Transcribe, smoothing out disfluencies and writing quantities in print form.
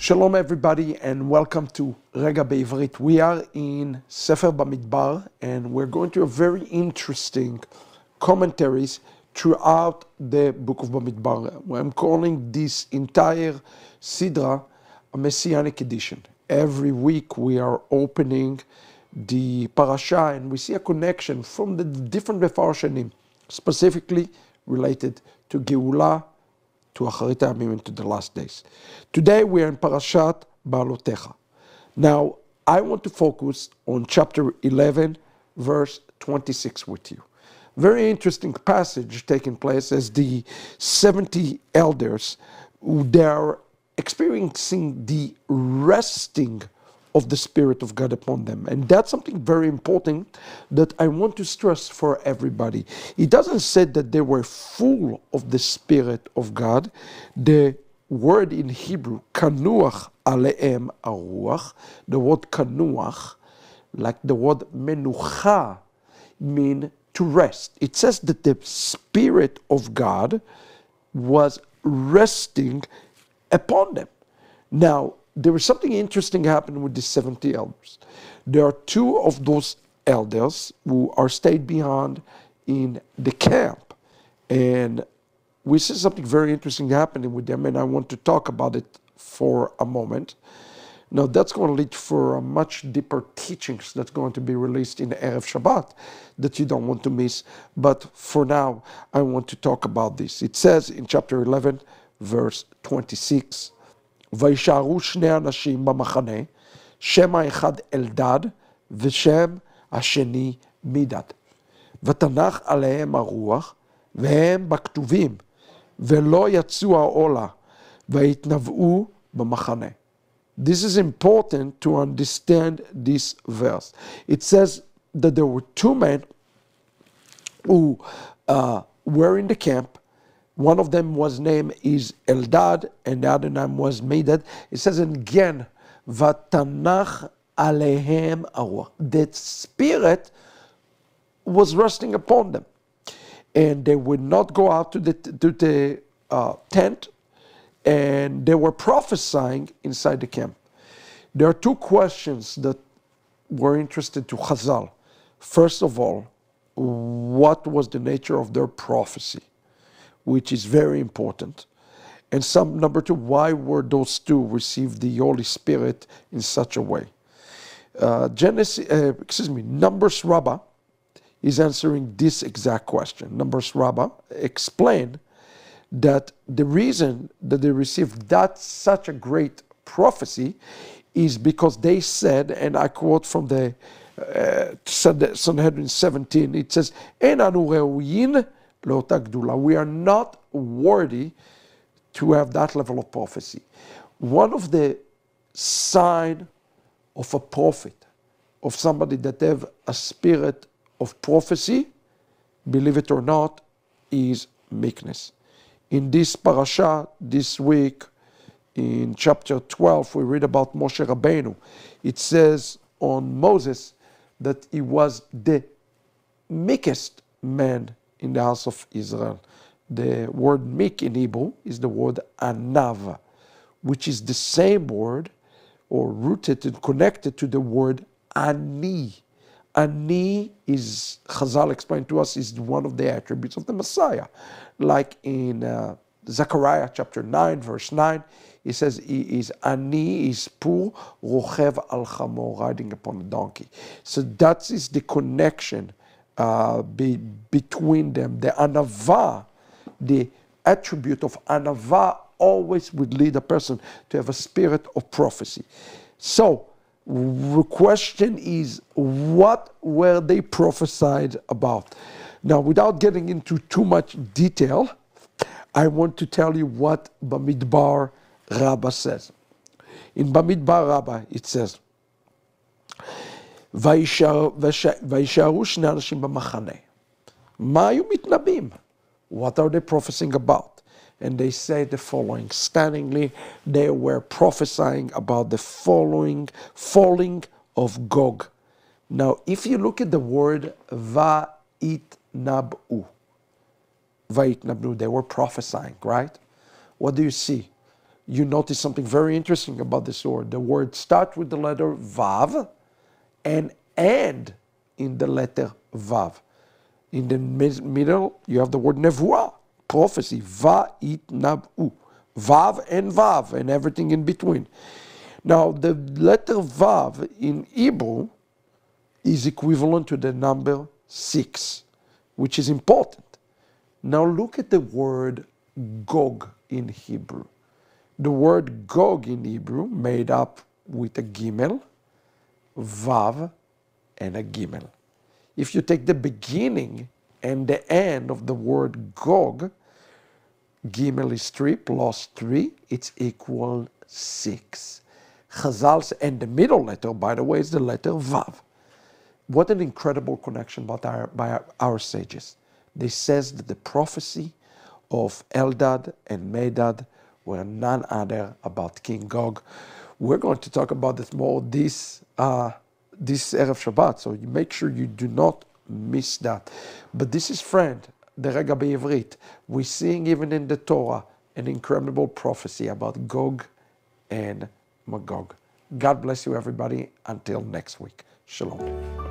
Shalom everybody and welcome to Regah Bivrit. We are in Sefer Bamidbar and we're going to have very interesting commentaries throughout the book of Bamidbar. I'm calling this entire Sidra a Messianic edition. Every week we are opening the parasha and we see a connection from the different Mefarshanim, specifically related to Geulah, to Acharit Hayamim, and to the last days. Today we are in Parashat Beha'alotcha. Now, I want to focus on chapter 11, verse 26 with you. Very interesting passage taking place as the 70 elders, they are experiencing the resting of the Spirit of God upon them. And that's something very important that I want to stress for everybody. It doesn't say that they were full of the Spirit of God. The word in Hebrew, kanuach aleem aruach, the word kanuach, like the word menucha, mean to rest. It says that the Spirit of God was resting upon them. Now, there was something interesting happening with the 70 elders. There are two of those elders who are stayed behind in the camp. And we see something very interesting happening with them, and I want to talk about it for a moment. Now, that's going to lead for a much deeper teachings that's going to be released in Erev Shabbat that you don't want to miss. But for now, I want to talk about this. It says in chapter 11, verse 26, וישארו שני אנשים במחנה, שם האחד אלדד ושם השני מידד. ותנח עליהם הרוח, והם בכתובים, ולא יצאו העולה, והתנבאו במחנה. This is important to understand this verse. It says that there were two men who were in the camp. One of them was named is Eldad, and the other name was Medad. It says again, Vatanach alehem aruach. That Spirit was resting upon them, and they would not go out to the tent, and they were prophesying inside the camp. There are two questions that were interested to Chazal. First of all, what was the nature of their prophecy, which is very important. And number two, why were those two received the Holy Spirit in such a way? Numbers Rabbah is answering this exact question. Numbers Rabbah explained that the reason that they received such a great prophecy is because they said, and I quote from the Sanhedrin 17, it says, "En anu reuyin le'ota gdula." We are not worthy to have that level of prophecy. One of the sign of a prophet, of somebody that have a spirit of prophecy, believe it or not, is meekness. In this parasha, this week, in chapter 12, we read about Moshe Rabbeinu. It says on Moses that he was the meekest man in the house of Israel. The word meek in Hebrew is the word anav, which is the same word or rooted and connected to the word ani. Ani is, Chazal explained to us, is one of the attributes of the Messiah. Like in Zechariah chapter 9, verse 9, it says, he is ani, is poor, rochev al chamor, riding upon a donkey. So that is the connection between them. The anava, the attribute of anava always would lead a person to have a spirit of prophecy. So the question is, what were they prophesied about? Now, without getting into too much detail, I want to tell you what Bamidbar Rabbah says. In Bamidbar Rabbah, it says, וישארו שני אנשים במחנה. מה היו מתנבאים? What are they prophesying about? And they say the following. Stunningly, they were prophesying about the falling of Gog. Now, if you look at the word va'itnab'u, they were prophesying, right? What do you see? you notice something very interesting about this word. The word starts with the letter Vav and end in the letter Vav. In the middle, you have the word Nevuah, prophecy, Va'itnab'u. Vav and everything in between. Now, the letter Vav in Hebrew is equivalent to the number 6, which is important. Now look at the word Gog in Hebrew. The word Gog in Hebrew made up with a Gimel, Vav, and a Gimel. If you take the beginning and the end of the word Gog, Gimel is 3 plus 3, it's equal 6. Chazal, and the middle letter, by the way, is the letter Vav. What an incredible connection by our sages. They says that the prophecy of Eldad and Medad were none other about King Gog. We're going to talk about this more this Erev Shabbat, so you make sure you do not miss that. But this is, friend, the Regah Bivrit. We're seeing even in the Torah an incredible prophecy about Gog and Magog. God bless you, everybody. Until next week. Shalom.